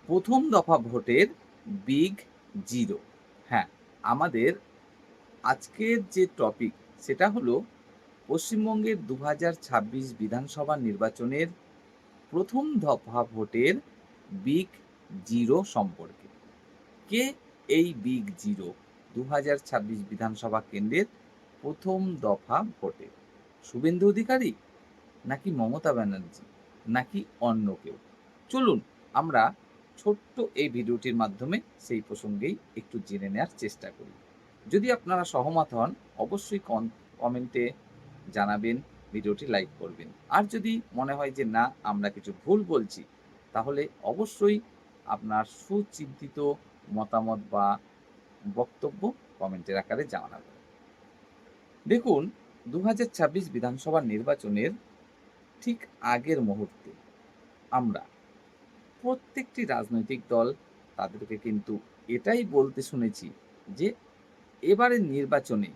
প্রথম দফা ভোটের বিগ জিরো। হ্যাঁ, আমাদের আজকের যে টপিক সেটা হলো পশ্চিমবঙ্গের ২০২৬ বিধানসভা নির্বাচনের প্রথম দফা ভোটের বিগ জিরো সম্পর্কে। কে এই বিগ জিরো ২০২৬ বিধানসভা কেন্দ্রের প্রথম দফা ভোটে? শুভেন্দু অধিকারী, নাকি মমতা ব্যানার্জি, নাকি অন্য কেউ? চলুন আমরা ছোট্ট এই ভিডিওটির মাধ্যমে সেই প্রসঙ্গেই একটু জেনে নেওয়ার চেষ্টা করি। যদি আপনারা সহমত হন অবশ্যই কমেন্টে জানাবেন, ভিডিওটি লাইক করবেন। আর যদি মনে হয় যে না আমরা কিছু ভুল বলছি তাহলে অবশ্যই আপনার সুচিন্তিত মতামত বা বক্তব্য কমেন্টের আকারে জানাবেন। দেখুন, ২০২৬ বিধানসভা নির্বাচনের ঠিক আগের মুহূর্তে আমরা প্রত্যেকটি রাজনৈতিক দল তাদেরকে কিন্তু এটাই বলতে শুনেছি যে এবারের নির্বাচনে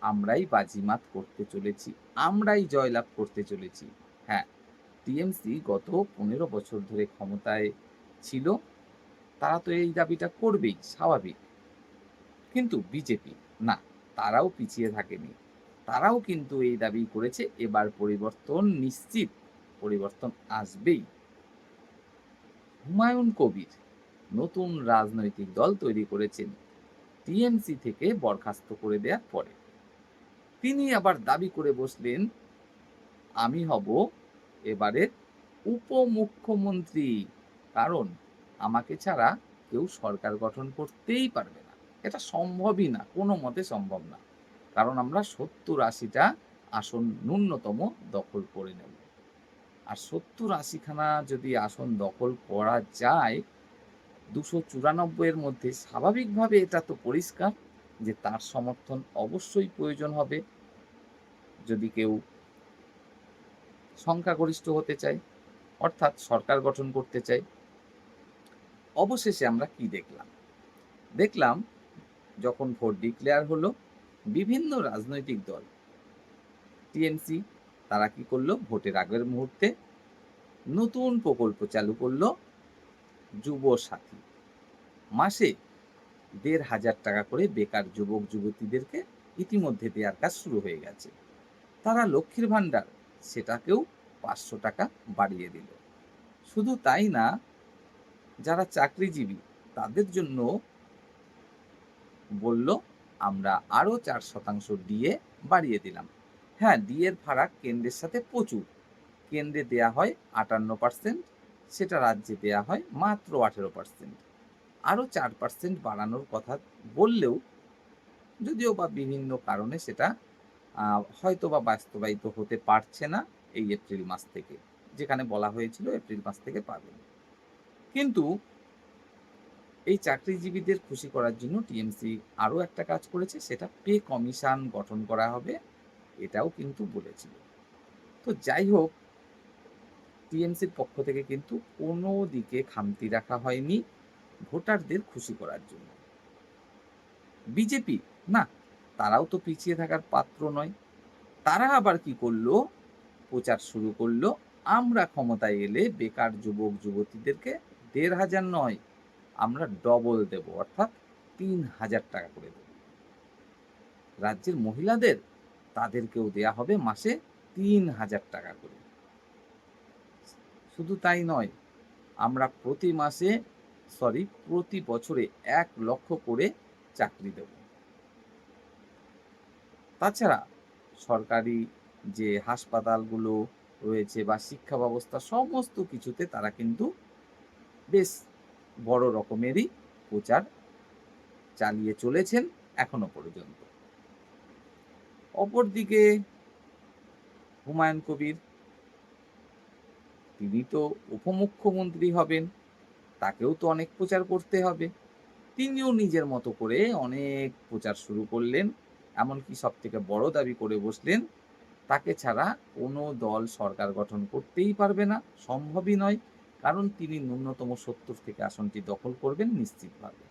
আমরাই বাজিমাত করতে চলেছি, আমরাই জয়লাভ করতে চলেছি। হ্যাঁ, টিএমসি গত ১৫ বছর ধরে ক্ষমতায় ছিল, তারা তো এই দাবিটা করবেই, স্বাভাবিক। কিন্তু বিজেপি না, তারাও পিছিয়ে থাকেনি। তারাও কিন্তু এই দাবি করেছে এবার পরিবর্তন নিশ্চিত, পরিবর্তন আসবেই। হুমায়ুন কবির নতুন রাজনৈতিক দল তৈরি করেছেন টিএমসি থেকে বরখাস্ত করে দেওয়ার পরে। তিনি আবার দাবি করে বসলেন, আমি হব এবারের উপমুখ্যমন্ত্রী, কারণ আমাকে ছাড়া কেউ সরকার গঠন করতেই পারবে না। এটা সম্ভবই না, কোনো মতে সম্ভব না, কারণ আমরা ৭০-৮০টা আসন ন্যূনতম দখল করে নেব। আর ৭০-৮০ খানা যদি আসন দখল করা যায় ২৯৪ এর মধ্যে, স্বাভাবিকভাবে এটা তো পরিষ্কার যে তার সমর্থন অবশ্যই প্রয়োজন হবে যদি কেউ সংখ্যাগরিষ্ঠ হতে চায়, অর্থাৎ সরকার গঠন করতে চায়। অবশেষে আমরা কি দেখলাম? দেখলাম যখন ভোট ডিক্লেয়ার হলো, বিভিন্ন রাজনৈতিক দল, টিএমসি তারা কি করলো, ভোটের আগের মুহূর্তে নতুন প্রকল্প চালু করলো, যুব সাথী। মাসে ১,৫০০ টাকা করে বেকার যুবক যুবতীদেরকে ইতিমধ্যে দেওয়ার কাজ শুরু হয়ে গেছে। তারা লক্ষ্মীর ভাণ্ডার, সেটাকেও ৫০০ টাকা বাড়িয়ে দিল। শুধু তাই না, যারা চাকরিজীবী তাদের জন্য বলল, আমরা আরো ৪% ডিএ বাড়িয়ে দিলাম। হ্যাঁ, ডিএর ফারাক কেন্দ্রের সাথে প্রচুর। কেন্দ্রে দেয়া হয় ৫৮%, সেটা রাজ্যে দেয়া হয় মাত্র ১৮%। আরো ৪% বাড়ানোর কথা বললেও, যদিও বা বিভিন্ন কারণে সেটা হয়তোবা বাস্তবায়িত হতে পারছে না এই এপ্রিল মাস থেকে। যেখানে বলা হয়েছিল এপ্রিল মাস থেকে পাবেন। কিন্তু এই চাকরিজীবীদের খুশি করার জন্য টিএমসি আরো একটা কাজ করেছে, সেটা পে কমিশন গঠন করা হবে, এটাও কিন্তু বলেছিল। তো যাই হোক, টিএমসির পক্ষ থেকে কিন্তু কোনো দিকে খামতি রাখা হয়নি ভোটারদের খুশি করার জন্য। বিজেপি না, তারাও তো পিছিয়ে থাকার পাত্র নয়। তারা আবার কি করলো, প্রচার শুরু করলো, আমরা ক্ষমতায় এলে বেকার যুবক যুবতীদেরকে ১,৫০০ নয়, আমরা ডবল দেব, অর্থাৎ ৩,০০০ টাকা করে দেব। রাজ্যের মহিলাদের, তাদেরকেও দেয়া হবে মাসে ৩,০০০ টাকা করে। শুধু তাই নয়, আমরা প্রতি বছরে ১,০০,০০০ করে চাকরি দেব। তাছাড়া সরকারি যে হাসপাতালগুলো রয়েছে বা শিক্ষা ব্যবস্থা, সমস্ত কিছুতে তারা কিন্তু বেশ বড় রকমেরই প্রচার চালিয়ে চলেছেন এখনো পর্যন্ত। অপরদিকে হুমায়ুন কবির, তিনি তো উপমুখ্যমন্ত্রী হবেন, তাকেও তো অনেক প্রচার করতে হবে। তিনিও নিজের মতো করে অনেক প্রচার শুরু করলেন। এমনকি সবথেকে বড় দাবি করে বসলেন, তাকে ছাড়া কোনো দল সরকার গঠন করতেই পারবে না, সম্ভবই নয়। কারণ তিনি ন্যূনতম ৭০ থেকে আসনটি দখল করবেন নিশ্চিতভাবে।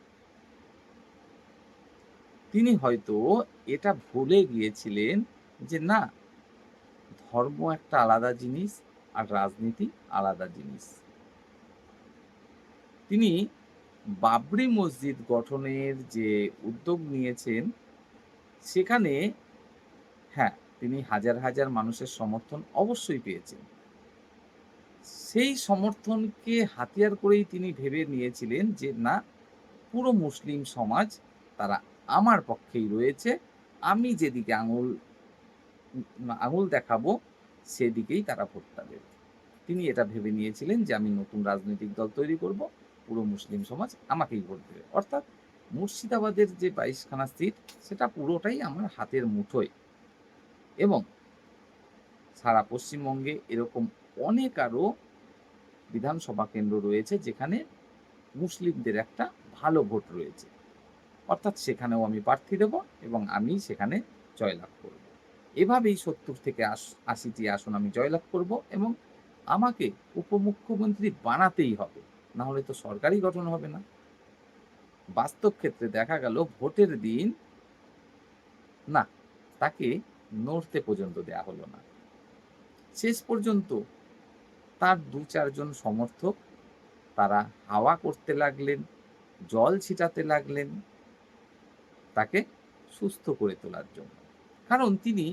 তিনি হয়তো এটা ভুলে গিয়েছিলেন যে না, ধর্ম একটা আলাদা জিনিস আর রাজনীতি আলাদা জিনিস। তিনি বাবরি মসজিদ গঠনের যে উদ্যোগ নিয়েছেন, সেখানে হ্যাঁ, তিনি হাজার, হাজার মানুষের সমর্থন অবশ্যই পেয়েছেন। সেই সমর্থনকে হাতিয়ার করেই তিনি ভেবে নিয়েছিলেন যে, না, পুরো মুসলিম সমাজ তারা আমার পক্ষেই রয়েছে। আমি যেদিকে আঙুল দেখাবো, সেদিকেই তারা ভোটটা দেবে। তিনি এটা ভেবে নিয়েছিলেন যে, আমি নতুন রাজনৈতিক দল তৈরি করব, পুরো মুসলিম সমাজ আমাকেই ভোট দেবে। অর্থাৎ মুর্শিদাবাদের যে ২২ খানা সিট, সেটা পুরোটাই আমার হাতের মুঠোয়। এবং সারা পশ্চিমবঙ্গে এরকম অনেক আরো বিধানসভা কেন্দ্র রয়েছে, যেখানে মুসলিমদের একটা ভালো ভোট রয়েছে। অর্থাৎ সেখানেও আমি প্রার্থী দেব এবং আমি সেখানে জয়লাভ করব। এভাবেই ৭০ থেকে ৮০ টি আসন আমি জয়লাভ করব এবং আমাকে উপমুখ্যমন্ত্রী বানাতেই হবে। না হলে তো সরকারই গঠন হবে না। বাস্তব ক্ষেত্রে দেখা গেল ভোটের দিন না, তাকে নড়তে পর্যন্ত দেয়া হলো না। শেষ পর্যন্ত তার ২-৪ জন সমর্থক তারা হাওয়া করতে লাগলেন, জল ছিটাতে লাগলেন তাকে সুস্থ করে তোলার জন্য। কারণ তিনি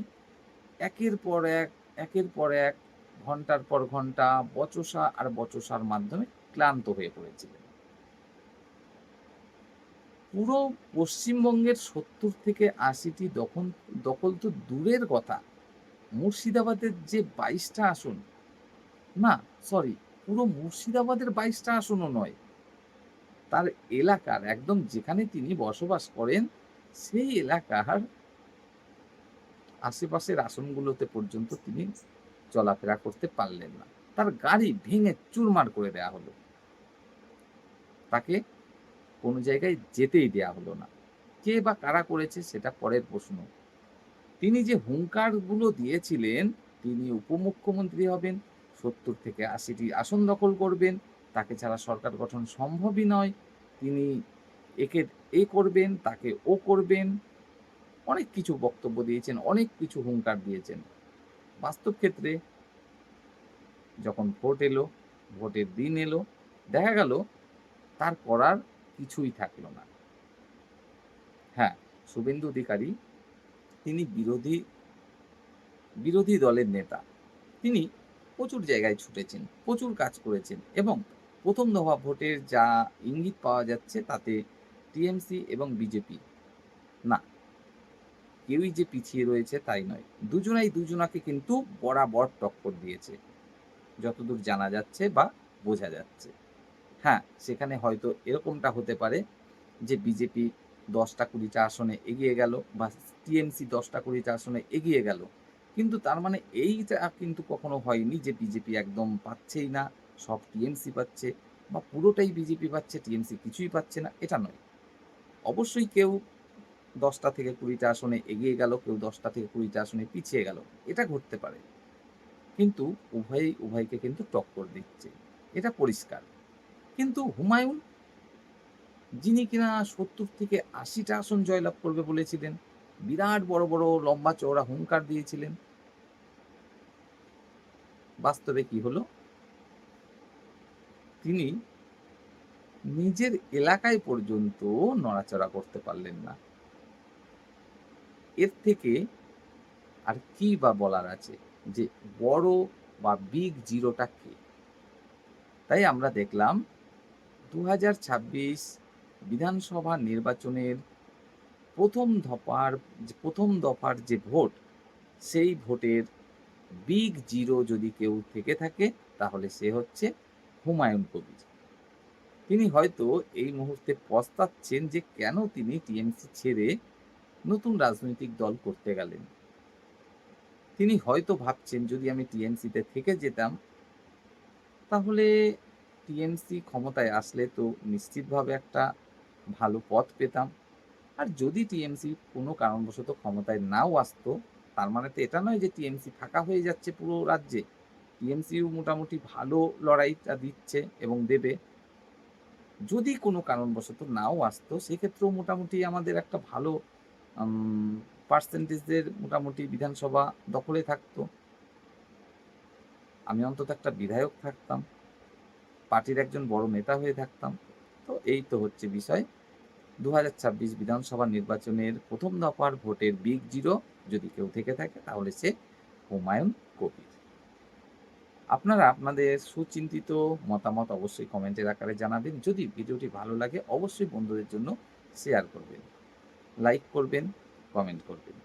একের পর এক, একের পর এক, ঘন্টার পর ঘন্টা বচসা আর বচসার মাধ্যমে ক্লান্ত হয়ে পড়েছিলেন। পুরো পশ্চিমবঙ্গের ৭০ থেকে ৮০ টি দখল তো দূরের কথা। মুর্শিদাবাদের যে ২২ টা আসন, না, সরি, পুরো মুর্শিদাবাদের ২২ টা আসনও নয়। তার এলাকার একদম যেখানে তিনি বসবাস করেন, সেই এলাকার আশেপাশের আসনগুলোতে পর্যন্ত তিনি চলাফেরা করতে পারলেন না। তার গাড়ি ভেঙে চুরমার করে দেয়া হলো। তাকে কোনো জায়গায় যেতেই দেয়া হলো না। কে বা কারা করেছে সেটা পরের প্রশ্ন। তিনি যে হুঙ্কারগুলো দিয়েছিলেন, তিনি উপমুখ্যমন্ত্রী হবেন, ৭০ থেকে ৮০ টি আসন দখল করবেন, তাকে ছাড়া সরকার গঠন সম্ভবই নয়, তিনি একে করবেন, তাকে ও করবেন, অনেক কিছু বক্তব্য দিয়েছেন, অনেক কিছু হুঙ্কার দিয়েছেন। বাস্তব ক্ষেত্রে যখন ভোট এলো, ভোটের দিন এলো, দেখা গেল তার করার কিছুই থাকলো না। হ্যাঁ, শুভেন্দু অধিকারী তিনি বিরোধী দলের নেতা। তিনি প্রচুর জায়গায় ছুটেছেন, প্রচুর কাজ করেছেন এবং ১ম দফা ভোটের যা ইঙ্গিত পাওয়া যাচ্ছে তাতে টিএমসি এবং বিজেপি, না, কেউই যে পিছিয়ে রয়েছে তাই নয়। দুজনাই দুজনাকে কিন্তু বরাবর টক্কর দিয়েছে, যতদূর জানা যাচ্ছে বা বোঝা যাচ্ছে। হ্যাঁ, সেখানে হয়তো এরকমটা হতে পারে যে বিজেপি ১০টা ২০টা আসনে এগিয়ে গেল বা টিএমসি ১০টা ২০টা আসনে এগিয়ে গেল। কিন্তু তার মানে এইটা কিন্তু কখনো হয়নি যে বিজেপি একদম পাচ্ছেই না, সব টিএমসি পাচ্ছে বা পুরোটাই বিজেপি পাচ্ছে, টিএমসি কিছুই পাচ্ছে না, এটা নয়। অবশ্যই কেউ ১০টা থেকে ২০টা আসনে এগিয়ে গেল, কেউ ১০টা থেকে ২০টা আসনে পিছিয়ে গেল। এটা ঘটতে পারে। কিন্তু উভয়ই উভয়কে কিন্তু টক্কর দিচ্ছে। এটা পরিষ্কার। কিন্তু হুমায়ূন, যিনি কিনা ৭০ থেকে ৮০ টা আসন জয়লাভ করবে বলেছিলেন, বিরাট বড়, বড় লম্বা চওড়া হুঙ্কার দিয়েছিলেন। বাস্তবে কি হলো? তিনি নিজের এলাকায় পর্যন্ত নড়াচড়া করতে পারলেন না। এর থেকে আর কি বা বলার আছে যে বড় বা বিগ জিরোটা কে? তাই আমরা দেখলাম ২০২৬ বিধানসভা নির্বাচনের ১ম দফার যে ভোট, সেই ভোটের বিগ জিরো যদি কেউ থেকে থাকে, তাহলে সে হচ্ছে হুমায়ূন কবির। তিনি হয়তো এই মুহূর্তে পস্তাচ্ছেন যে কেন তিনি টিএমসি ছেড়ে নতুন রাজনৈতিক দল করতে গেলেন। তিনি হয়তো ভাবছেন, যদি আমি টিএমসিতে থেকে যেতাম, তাহলে টিএমসি ক্ষমতায় আসলে তো নিশ্চিতভাবে একটা ভালো পথ পেতাম। আর যদি টিএমসি কোনো কারণবশত ক্ষমতায় নাও আসতো, তার মানে তো এটা নয় যে টিএমসি ফাঁকা হয়ে যাচ্ছে পুরো রাজ্যে। টিএমসিও মোটামুটি ভালো লড়াইটা দিচ্ছে এবং দেবে। যদি কোনো কারণবশত নাও আসতো, সেক্ষেত্রেও মোটামুটি আমাদের একটা ভালো আম পার্সেন্টেজের মোটামুটি বিধানসভা দখলে থাকতো। আমি অন্তত একটা বিধায়ক থাকতাম। পার্টির একজন বড় নেতা হয়ে থাকতাম। তো এই তো হচ্ছে বিষয়। ২০২৬ বিধানসভা নির্বাচনের ১ম দফার ভোটের বিগ জিরো যদি কেউ থেকে থাকে তাহলে সে হুমায়ুন কবির। আপনারা আপনাদের সুচিন্তিত মতামত অবশ্যই কমেন্টের আকারে জানাবেন। যদি ভিডিওটি ভালো লাগে অবশ্যই বন্ধুদের জন্য শেয়ার করবেন, লাইক করবেন, কমেন্ট করবেন।